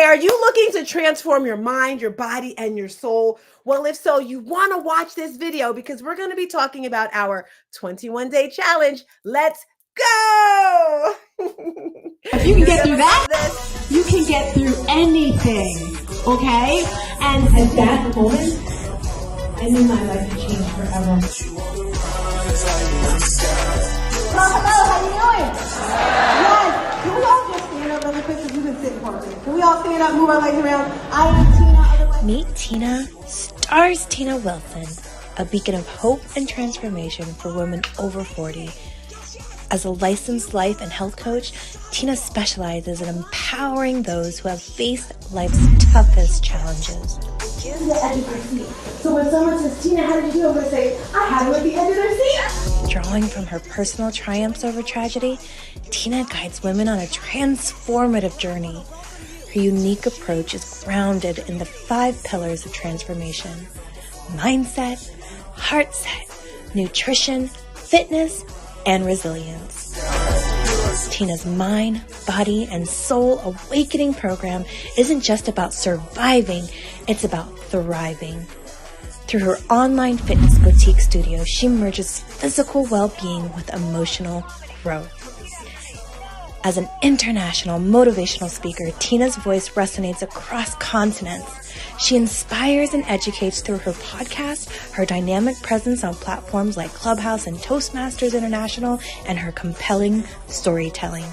are you looking to transform your mind, your body, and your soul? Well, if so, you want to watch this video because we're going to be talking about our 21-day challenge. Let's go! If you can get through that, you can get through anything, okay? And at that moment, I knew my life would change forever. Hello, how you doing? Yes. Can we all just stand up really quick because you've been sitting for a minute? Can we all stand up, move our legs around? I am Tina, otherwise... Meet Tina, stars Tina Wilson, a beacon of hope and transformation for women over 40. As a licensed life and health coach, Tina specializes in empowering those who have faced life's toughest challenges. Here's the edge of your seat. So when someone says, Tina, how did you do? I'm going to say, I had it at the edge of their seat. Drawing from her personal triumphs over tragedy, Tina guides women on a transformative journey. Her unique approach is grounded in the 5 pillars of transformation: mindset, heart set, nutrition, fitness, and resilience. Tina's mind, body, and soul awakening program isn't just about surviving, it's about thriving. Through her online fitness boutique studio, she merges physical well-being with emotional growth. As an international motivational speaker, Tina's voice resonates across continents. She inspires and educates through her podcast, her dynamic presence on platforms like Clubhouse and Toastmasters International, and her compelling storytelling.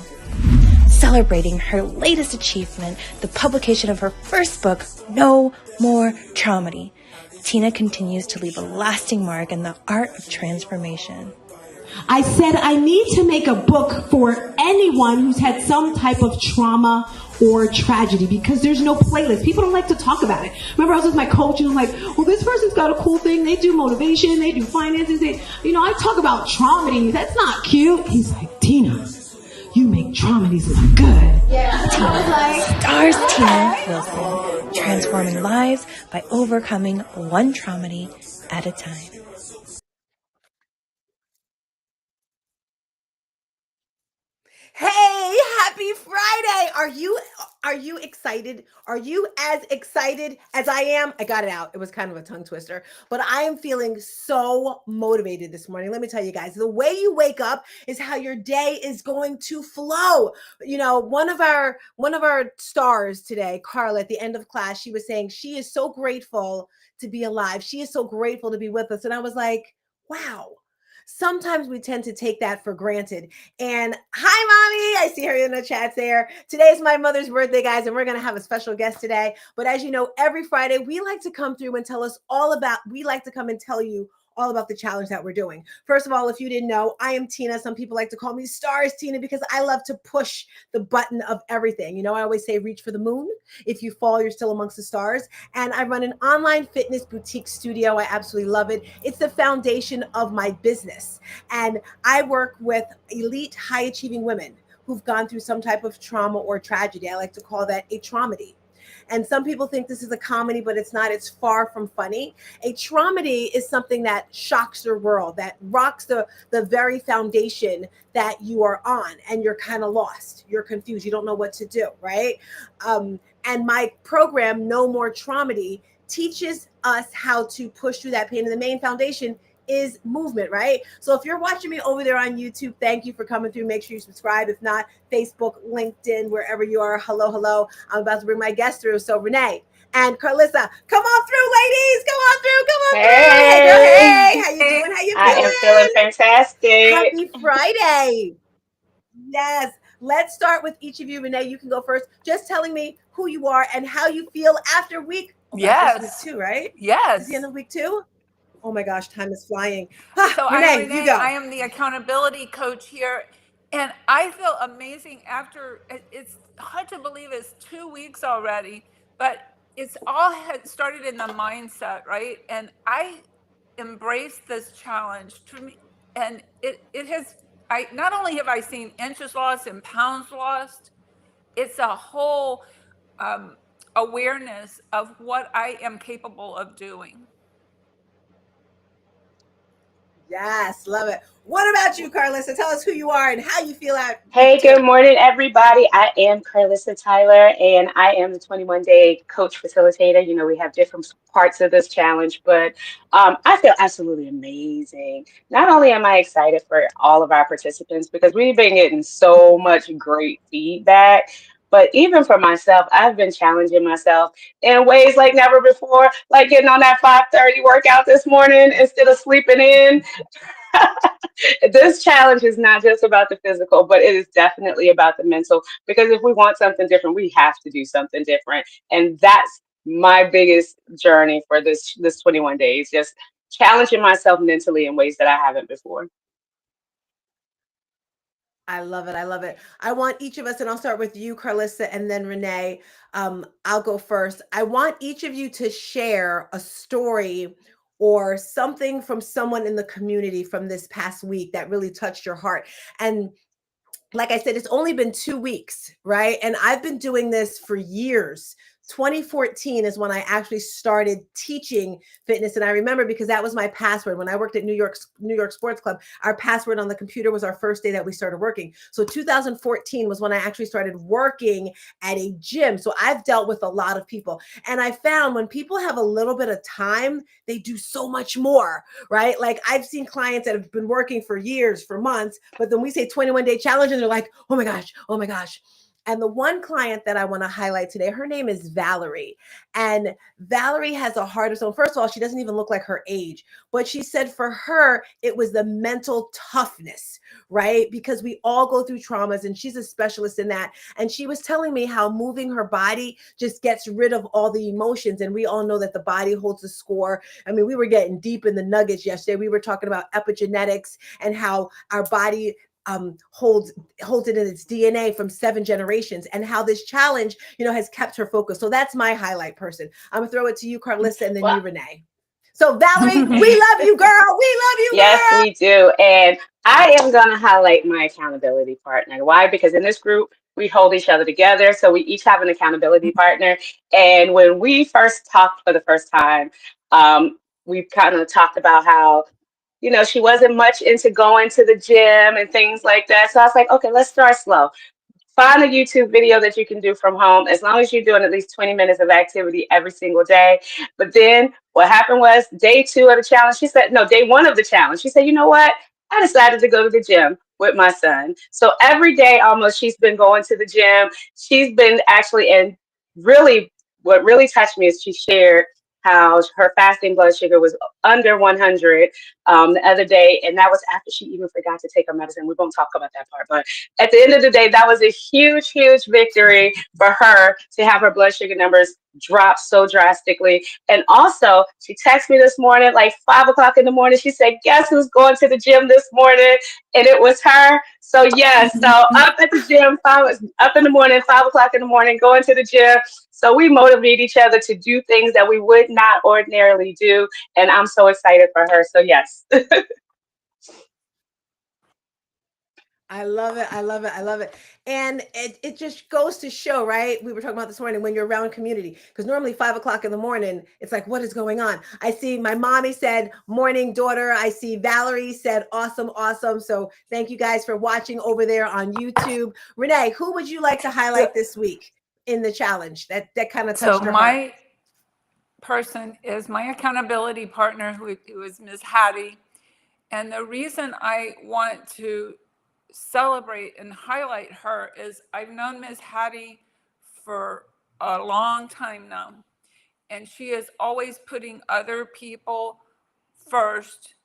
Celebrating her latest achievement, the publication of her first book, No More Traumedy, Tina continues to leave a lasting mark in the art of transformation. I said I need to make a book for anyone who's had some type of trauma or tragedy because there's no playlist. People don't like to talk about it. Remember, I was with my coach and I'm like, well, this person's got a cool thing. They do motivation. They do finances. I talk about traumedies. That's not cute. He's like, Tina, you make traumedies look good. Yeah. Stars Tina Wilson, transforming lives by overcoming one traumedy at a time. Hey, happy Friday. Are you excited? Are you as excited as I am? I got it out. It was kind of a tongue twister, but I am feeling so motivated this morning. Let me tell you guys, the way you wake up is how your day is going to flow. One of our stars today, Carla, at the end of class, she was saying she is so grateful to be alive. She is so grateful to be with us. And I was like, wow. Sometimes we tend to take that for granted. And hi, Mommy. I see her in the chats there. Today is my mother's birthday, guys, and we're going to have a special guest today. But as you know, every Friday, we like to come through and we like to come and tell you all about the challenge that we're doing. First of all, if you didn't know, I am Tina. Some people like to call me Stars Tina because I love to push the button of everything. I always say reach for the moon. If you fall, you're still amongst the stars. And I run an online fitness boutique studio. I absolutely love it. It's the foundation of my business. And I work with elite, high-achieving women who've gone through some type of trauma or tragedy. I like to call that a traumedy. And some people think this is a comedy, but it's not. It's far from funny. A traumedy is something that shocks your world, that rocks the very foundation that you are on, and you're kind of lost. You're confused. You don't know what to do, right? And my program, No More Traumedy, teaches us how to push through that pain. And the main foundation is movement, right? So if you're watching me over there on YouTube, thank you for coming through. Make sure you subscribe. If not, Facebook, LinkedIn, wherever you are. Hello. I'm about to bring my guest through. So Renee and Carlissa, come on through, ladies. Come on through. Hey, how you doing? How you feeling? I am feeling fantastic. Happy Friday. Yes. Let's start with each of you. Renee, you can go first. Just telling me who you are and how you feel after week. Yes. Week 2, right? Yes. Is the end of week 2? Oh my gosh, time is flying. So Renee, you go. I am the accountability coach here, and I feel amazing after, it's hard to believe it's 2 weeks already, but it's all had started in the mindset, right? And I embraced this challenge to me, and it has, not only have I seen inches lost and pounds lost, it's a whole awareness of what I am capable of doing. Yes, love it. What about you, Carlissa? Tell us who you are and how you feel out week Hey, two. good morning, everybody. I am Carlissa Tyler, and I am the 21-day coach facilitator. You know, we have different parts of this challenge, but I feel absolutely amazing. Not only am I excited for all of our participants because we've been getting so much great feedback, but even for myself, I've been challenging myself in ways like never before, like getting on that 5:30 workout this morning instead of sleeping in. This challenge is not just about the physical, but it is definitely about the mental. Because if we want something different, we have to do something different. And that's my biggest journey for this 21 days, just challenging myself mentally in ways that I haven't before. I love it. I love it. I want each of us, and I'll start with you, Carlissa, and then Renee. I'll go first. I want each of you to share a story or something from someone in the community from this past week that really touched your heart. And like I said, it's only been 2 weeks, right? And I've been doing this for years. 2014 is when I actually started teaching fitness. And I remember because that was my password. When I worked at New York Sports Club, our password on the computer was our first day that we started working. So 2014 was when I actually started working at a gym. So I've dealt with a lot of people. And I found when people have a little bit of time, they do so much more, right? Like I've seen clients that have been working for years, for months, but then we say 21-day challenge and they're like, oh my gosh, oh my gosh. And the one client that I want to highlight today, her name is Valerie. And Valerie has a heart of stone. First of all, she doesn't even look like her age, but she said for her, it was the mental toughness, right? Because we all go through traumas and she's a specialist in that. And she was telling me how moving her body just gets rid of all the emotions. And we all know that the body holds the score. I mean, we were getting deep in the nuggets yesterday. We were talking about epigenetics and how our body holds it in its DNA from 7 generations, and how this challenge, has kept her focused. So that's my highlight person. I'm gonna throw it to you, Carlissa, and then Well, you, Renee. So Valerie, we love you, girl. We love you, yes, girl. we do. And I am going to highlight my accountability partner. Why? Because in this group, we hold each other together. So we each have an accountability partner. And when we first talked for the first time, we kind of talked about how, she wasn't much into going to the gym and things like that. So I was like, okay, let's start slow. Find a YouTube video that you can do from home as long as you're doing at least 20 minutes of activity every single day. But then what happened was day 2 of the challenge, she said, no, day 1 of the challenge, she said, you know what? I decided to go to the gym with my son. So every day almost she's been going to the gym. She's been actually, and really what really touched me is she shared how her fasting blood sugar was under 100 the other day. And that was after she even forgot to take her medicine. We won't talk about that part, but at the end of the day, that was a huge, huge victory for her to have her blood sugar numbers drop so drastically. And also, she texted me this morning, like 5 o'clock in the morning. She said, guess who's going to the gym this morning? And it was her. So, yes, so up at the gym, up in the morning, 5 o'clock in the morning, going to the gym. So we motivate each other to do things that we would not ordinarily do. And I'm so excited for her. So, yes. I love it. I love it. I love it. And it just goes to show, right? We were talking about this morning when you're around community, because normally 5 o'clock in the morning, it's like, what is going on? I see my mommy said, morning, daughter. I see Valerie said, awesome, awesome. So thank you guys for watching over there on YouTube. Renee, who would you like to highlight this week in the challenge that kind of So touched your heart? my person is my accountability partner, who is Ms. Hattie. And the reason I want to celebrate and highlight her is I've known Ms. Hattie for a long time now. And she is always putting other people first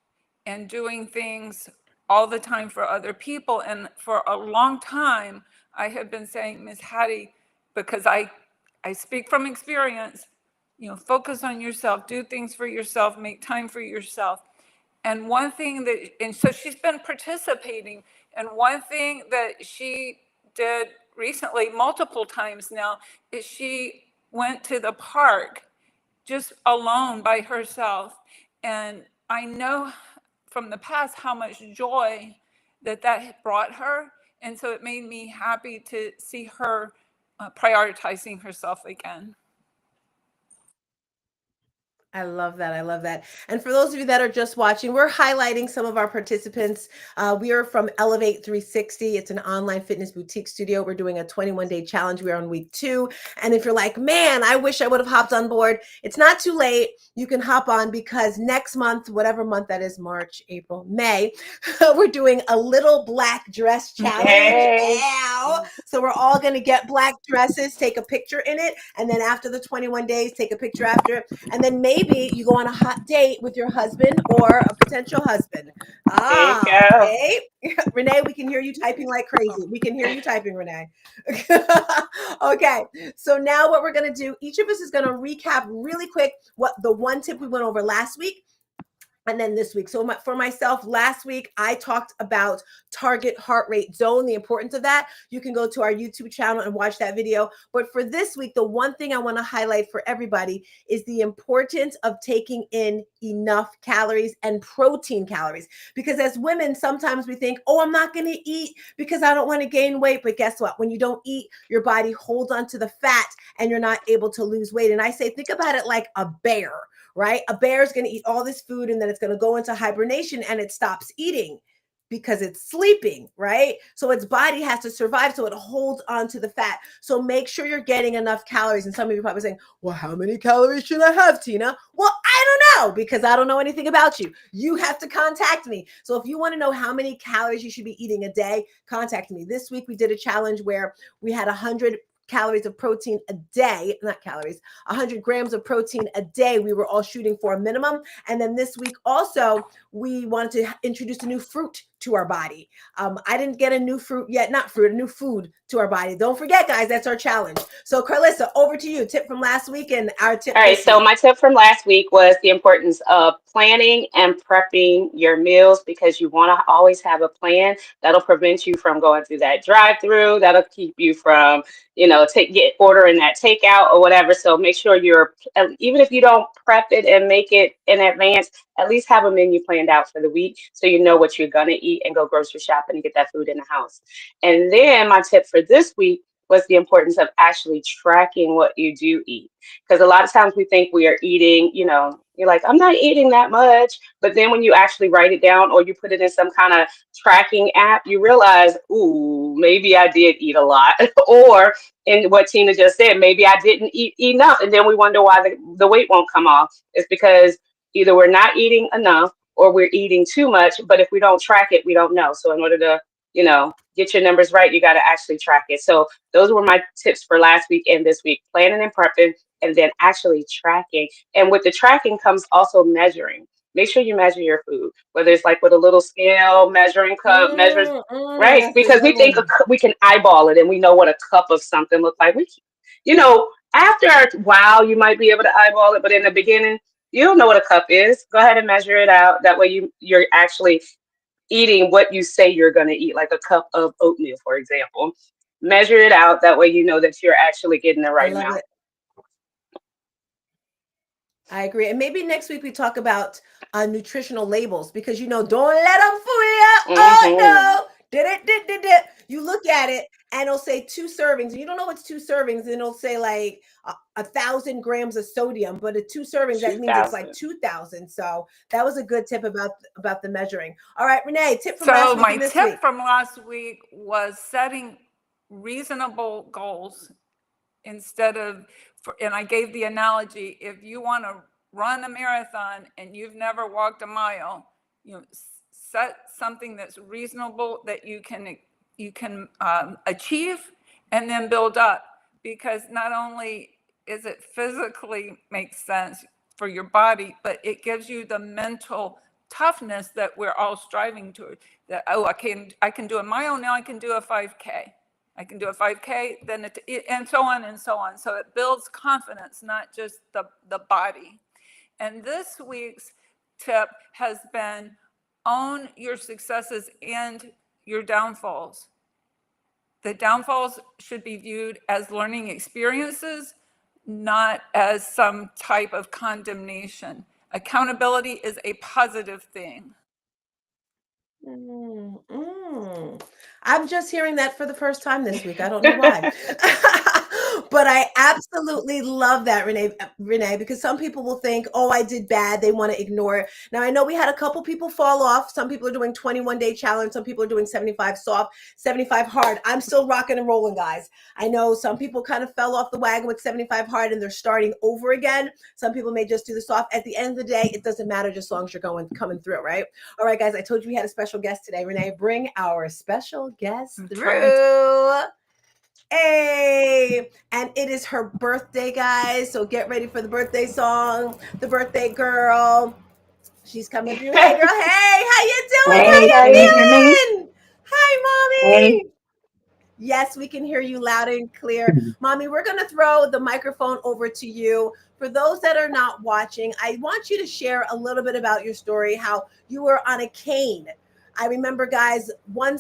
and doing things all the time for other people. And for a long time, I have been saying, Ms. Hattie, because I speak from experience, focus on yourself, do things for yourself, make time for yourself. And one thing and so she's been participating. And one thing that she did recently, multiple times now, is she went to the park just alone by herself. And I know from the past how much joy that brought her. And so it made me happy to see her prioritizing herself again. I love that. I love that. And for those of you that are just watching, we're highlighting some of our participants. We are from Elevate 360. It's an online fitness boutique studio. We're doing a 21-day challenge. We're on week 2. And if you're like, man, I wish I would have hopped on board, it's not too late. You can hop on because next month, whatever month that is, March, April, May, we're doing a little black dress challenge. Hey. Ow. So we're all going to get black dresses, take a picture in it. And then after the 21 days, take a picture after. And then maybe you go on a hot date with your husband or a potential husband. There you go. Okay. Renee, we can hear you typing like crazy. We can hear you typing, Renee. Okay. So now what we're going to do, each of us is going to recap really quick what the one tip we went over last week. And then this week. So for myself, last week, I talked about target heart rate zone, the importance of that. You can go to our YouTube channel and watch that video. But for this week, the one thing I want to highlight for everybody is the importance of taking in enough calories and protein calories. Because as women, sometimes we think, oh, I'm not going to eat because I don't want to gain weight. But guess what? When you don't eat, your body holds onto the fat and you're not able to lose weight. And I say, think about it like a bear. Right? A bear is going to eat all this food and then it's going to go into hibernation and it stops eating because it's sleeping, right? So its body has to survive. So it holds onto the fat. So make sure you're getting enough calories. And some of you are probably saying, well, how many calories should I have, Tina? Well, I don't know because I don't know anything about you. You have to contact me. So if you want to know how many calories you should be eating a day, contact me. This week we did a challenge where we had 100 calories of protein a day, not calories, 100 grams of protein a day. We were all shooting for a minimum. And then this week also, we wanted to introduce a new fruit to our body. I didn't get a new fruit yet, not fruit, a new food to our body. Don't forget, guys, that's our challenge. So Carlissa, over to you. Tip from last week and our tip. All right, so my tip from last week was the importance of planning and prepping your meals because you want to always have a plan that'll prevent you from going through that drive-through. That'll keep you from, ordering that takeout or whatever. So make sure even if you don't prep it and make it in advance, at least have a menu planned out for the week so you know what you're gonna eat and go grocery shopping and get that food in the house. And then my tip for this week was the importance of actually tracking what you do eat. Because a lot of times we think we are eating, you're like, I'm not eating that much. But then when you actually write it down or you put it in some kind of tracking app, you realize, ooh, maybe I did eat a lot. Or in what Tina just said, maybe I didn't eat enough. And then we wonder why the weight won't come off. It's because either we're not eating enough or we're eating too much. But if we don't track it, we don't know. So in order to, get your numbers right, you got to actually track it. So those were my tips for last week and this week: planning and prepping, and then actually tracking. And with the tracking comes also measuring. Make sure you measure your food, whether it's like with a little scale, measuring cup, measures, right? Because we think we can eyeball it and we know what a cup of something looks like. After a while, you might be able to eyeball it, but in the beginning, you don't know what a cup is. Go ahead and measure it out. That way you're actually eating what you say you're going to eat, like a cup of oatmeal, for example. Measure it out. That way you know that you're actually getting the right amount. I agree. And maybe next week we talk about nutritional labels because, don't let them fool you. Oh, no. You look at it and it'll say 2 servings. And you don't know what's 2 servings. And it'll say like 1,000 grams of sodium. But at 2 servings, that means it's like 2,000. So that was a good tip about the measuring. All right, Renee, tip from last week. So my tip from last week was setting reasonable goals instead of, and I gave the analogy, if you want to run a marathon and you've never walked a mile, set something that's reasonable that you can achieve and then build up, because not only is it physically makes sense for your body, but it gives you the mental toughness that we're all striving to. That, I can do a mile, now I can do a 5K. I can do a 5K, then and so on and so on. So it builds confidence, not just the body. And this week's tip has been own your successes and your downfalls. The downfalls should be viewed as learning experiences, not as some type of condemnation. Accountability is a positive thing. I'm just hearing that for the first time this week. I don't know why. But I absolutely love that, Renee, because some people will think, oh, I did bad. They want to ignore it. Now, I know we had a couple people fall off. Some people are doing 21-day challenge. Some people are doing 75 soft, 75 hard. I'm still rocking and rolling, guys. I know some people kind of fell off the wagon with 75 hard and they're starting over again. Some people may just do the soft. At the end of the day, it doesn't matter just as long as you're coming through, right? All right, guys, I told you we had a special guest today. Renee, bring our special guest through. Hey, and it is her birthday, guys. So get ready for the birthday song, the birthday girl. She's coming through. Hey, girl. Hey, how you doing? How Hey, you can you hear me? feeling? Hi, Hey. mommy. Yes, we can hear you loud and clear. Mommy, we're going to throw the microphone over to you. For those that are not watching, I want you to share a little bit about your story, how you were on a cane. I remember, guys, one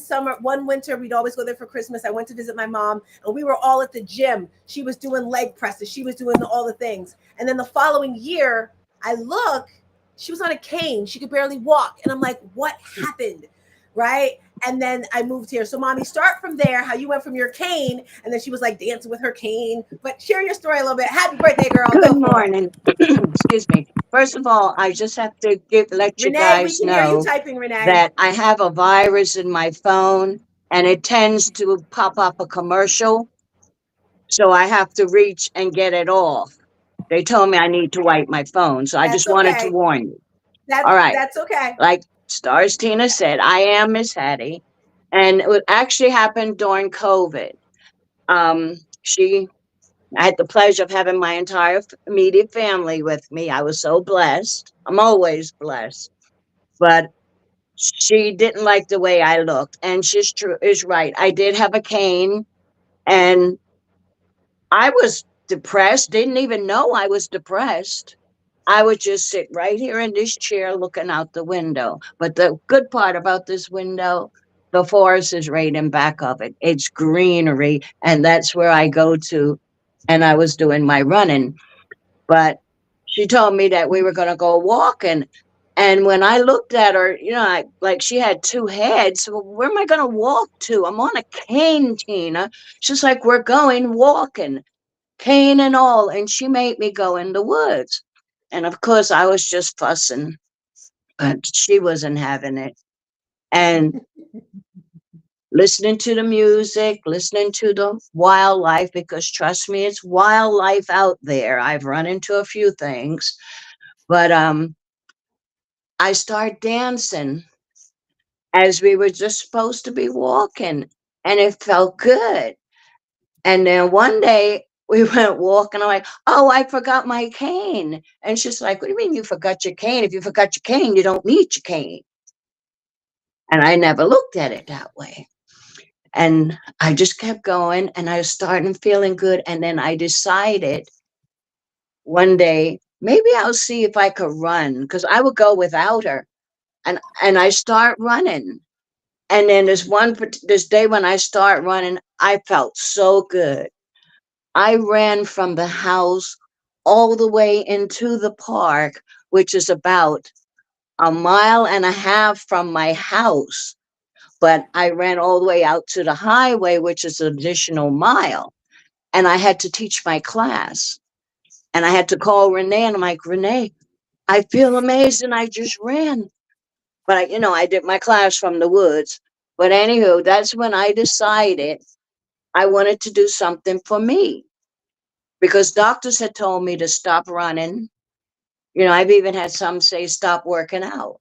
winter, we'd always go there for Christmas. I went to visit my mom, and we were all at the gym. She was doing leg presses. She was doing all the things. And then the following year, I look, she was on a cane. She could barely walk. And I'm like, what happened? Right? And then I moved here. So, mommy, start from there, how you went from your cane, and then she was like dancing with her cane. But share your story a little bit. Happy birthday, girl. Good Go for it. morning. Excuse me. First of all, I just have to let you Renee, we guys can hear you know typing, Renee. that I have a virus in my phone and it tends to pop up a commercial. So I have to reach and get it off. They told me I need to wipe my phone. So I That's just wanted to okay. warn you. All right. That's okay. Like Stars Tina said, I am Miss Hattie. And it actually happened during COVID. I had the pleasure of having my entire immediate family with me. I was so blessed. I'm always blessed. But she didn't like the way I looked. And she's is right. I did have a cane and I was depressed, didn't even know I was depressed. I would just sit right here in this chair looking out the window. But the good part about this window, the forest is right in back of it. It's greenery, and that's where I go to. And I was doing my running. But she told me that we were going to go walking. And when I looked at her, like she had two heads. Well, where am I going to walk to? I'm on a cane, Tina. She's like, we're going walking, cane and all. And she made me go in the woods. And of course, I was just fussing, but she wasn't having it. And listening to the music, listening to the wildlife, because trust me, it's wildlife out there. I've run into a few things, but I started dancing as we were just supposed to be walking, and it felt good. And then one day we went walking. I'm like, oh, I forgot my cane. And she's like, what do you mean you forgot your cane? If you forgot your cane, you don't need your cane. And I never looked at it that way. And I just kept going and I was starting feeling good. And then I decided one day, maybe I'll see if I could run, because I would go without her. And I start running. And then this day when I start running, I felt so good. I ran from the house all the way into the park, which is about a mile and a half from my house. But I ran all the way out to the highway, which is an additional mile. And I had to teach my class. And I had to call Renee, and I'm like, Renee, I feel amazing. I just ran. But I did my class from the woods. But anywho, that's when I decided I wanted to do something for me, because doctors had told me to stop running. I've even had some say stop working out.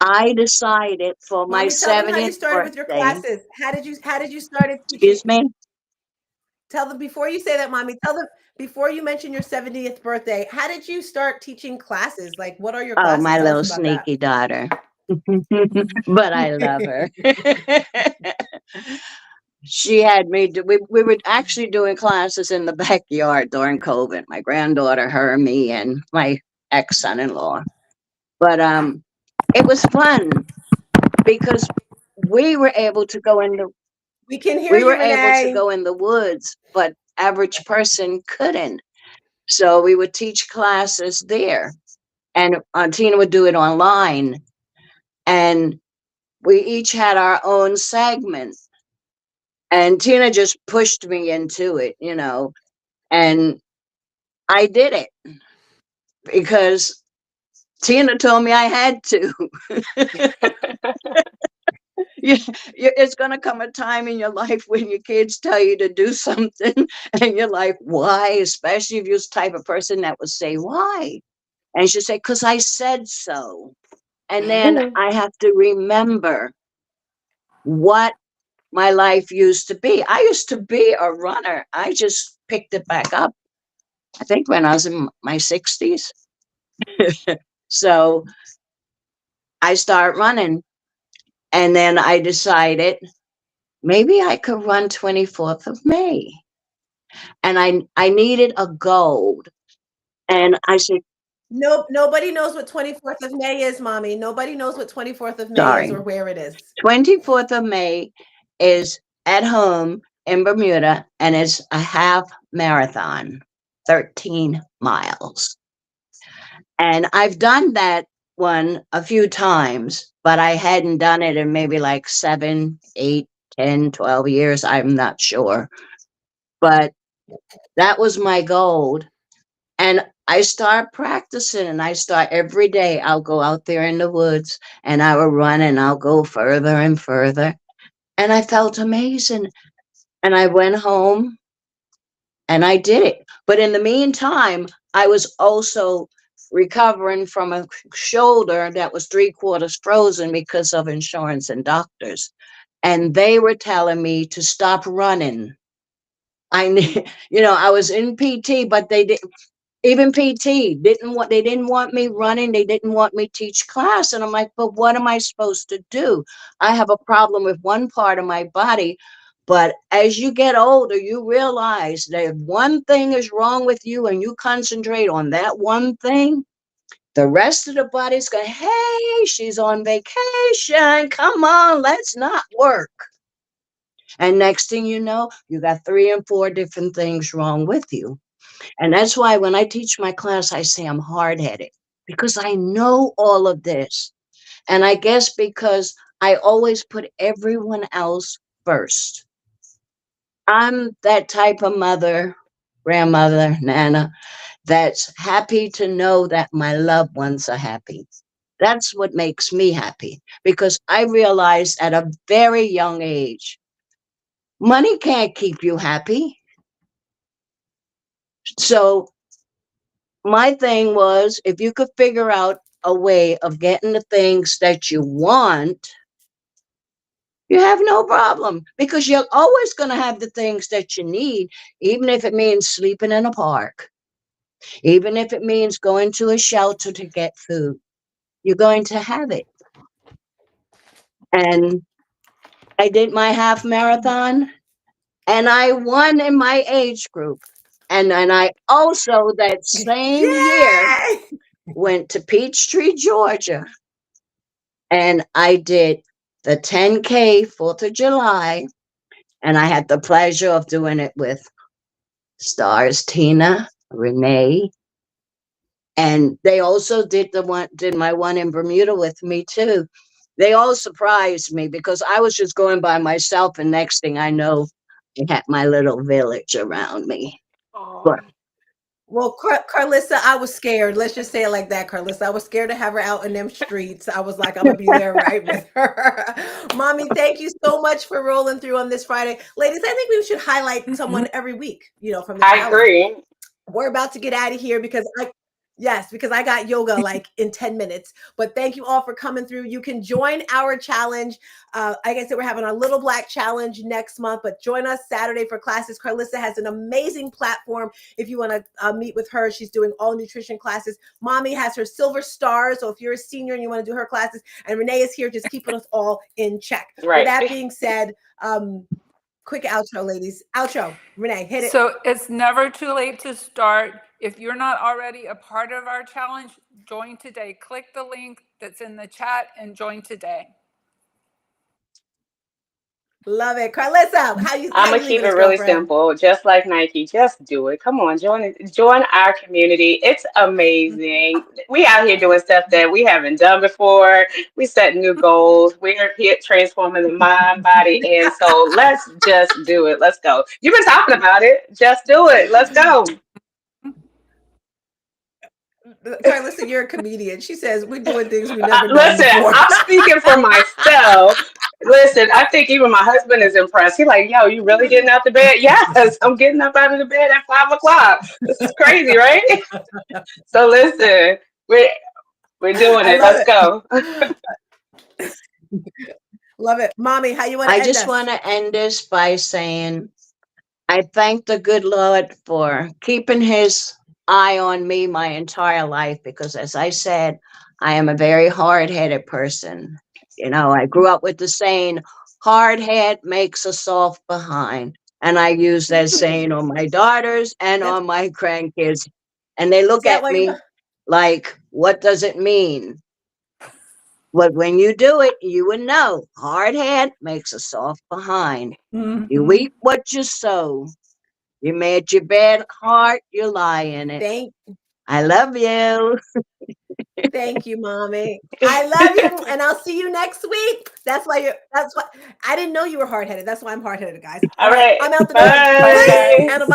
I decided for my Mommy, tell them how you 70th started with your birthday. classes. How did you start teaching? Excuse me? Tell them before you say that, mommy. Tell them before you mention your 70th birthday. How did you start teaching classes? Like, what are your Oh, classes? my Tell little us about sneaky daughter. But I love her. She had me we were actually doing classes in the backyard during COVID. My granddaughter, her, me, and my ex-son-in-law. But it was fun because we were able to go in the We can hear we were you, able to Renee. go in the woods, but average person couldn't. So we would teach classes there, and Tina would do it online, and we each had our own segment. And Tina just pushed me into it, you know, and I did it because Tina told me I had to. It's going to come a time in your life when your kids tell you to do something and you're like, why? Especially if you're the type of person that would say, why? And she'll say, because I said so. And then I have to remember what my life used to be. I used to be a runner. I just picked it back up, I think, when I was in my 60s. So I started running. And then I decided maybe I could run 24th of May. And I needed a goal. And I said, Nope, nobody knows what 24th of May is, Mommy. Nobody knows what 24th of May is sorry, or where it is. 24th of May is at home in Bermuda, and it's a half marathon, 13 miles. And I've done that one a few times, but I hadn't done it in maybe like 7, 8, 10, 12 years. I'm not sure. But that was my goal. And I start practicing, and I start every day. I'll go out there in the woods and I will run, and I'll go further and further. And I felt amazing. And I went home and I did it. But in the meantime, I was also recovering from a shoulder that was 3/4 frozen because of insurance and doctors. And they were telling me to stop running. I need, I was in PT, but they didn't. Even PT they didn't want me running. They didn't want me teach class. And I'm like, but what am I supposed to do? I have a problem with one part of my body. But as you get older, you realize that if one thing is wrong with you and you concentrate on that one thing, the rest of the body's going, hey, she's on vacation. Come on, let's not work. And next thing you know, you got 3 and 4 different things wrong with you. And that's why when I teach my class, I say I'm hard-headed because I know all of this. And I guess because I always put everyone else first. I'm that type of mother, grandmother, nana, that's happy to know that my loved ones are happy. That's what makes me happy because I realized at a very young age, money can't keep you happy. So my thing was, if you could figure out a way of getting the things that you want, you have no problem because you're always going to have the things that you need, even if it means sleeping in a park, even if it means going to a shelter to get food. You're going to have it. And I did my half marathon and I won in my age group. And then I also that same year Yay! went to Peachtree, Georgia. And I did the 10K 4th of July. And I had the pleasure of doing it with stars Tina, Renee. And they also did my one in Bermuda with me too. They all surprised me because I was just going by myself. And next thing I know, I had my little village around me. But Well, Carlissa, I was scared. Let's just say it like that, Carlissa. I was scared to have her out in them streets. I was like, I'm gonna be there right with her. Mommy, thank you so much for rolling through on this Friday. Ladies, I think we should highlight someone every week, from the I challenge. agree. We're about to get out of here because I got yoga like in 10 minutes. But thank you all for coming through. You can join our challenge. Like I said, we're having our Little Black Challenge next month, but join us Saturday for classes. Carlissa has an amazing platform. If you want to meet with her, she's doing all nutrition classes. Mommy has her Silver Star. So if you're a senior and you want to do her classes, and Renee is here just keeping us all in check. Right. With that being said, quick outro, ladies. Outro. Renee, hit it. So it's never too late to start. If you're not already a part of our challenge, join today. Click the link that's in the chat and join today. Love it. Carlissa, how you I'm gonna leaving keep it us, really girlfriend? simple, just like Nike. Just do it. Come on, join our community. It's amazing. We out here doing stuff that we haven't done before. We set new goals. We're here transforming the mind, body, and soul. Let's just do it. Let's go. You've been talking about it. Just do it. Let's go. Carlissa, you're a comedian. She says we're doing things we've never done Listen, before. I'm speaking for myself. Listen, I think even my husband is impressed. He's like, yo, you really getting out the bed? Yes, I'm getting up out of the bed at 5 o'clock. This is crazy, right? So listen, we're doing I it. love Let's it. go. Love it. Mommy, how you want to I end just us? want to end this by saying I thank the good Lord for keeping his eye on me my entire life because, as I said, I am a very hard headed person. You know, I grew up with the saying, hard head makes a soft behind. And I use that saying on my daughters and That's, on my grandkids. And they is look that at why you me like, what does it mean? But when you do it, you would know. Hard head makes a soft behind. You Mhm. reap what you sow. You made your bed hard, you lie in it. I love you. Thank you, Mommy. I love you, and I'll see you next week. That's why I didn't know you were hard headed. That's why I'm hard headed, guys. All All right, right. I'm out the door. Bye, Bye. and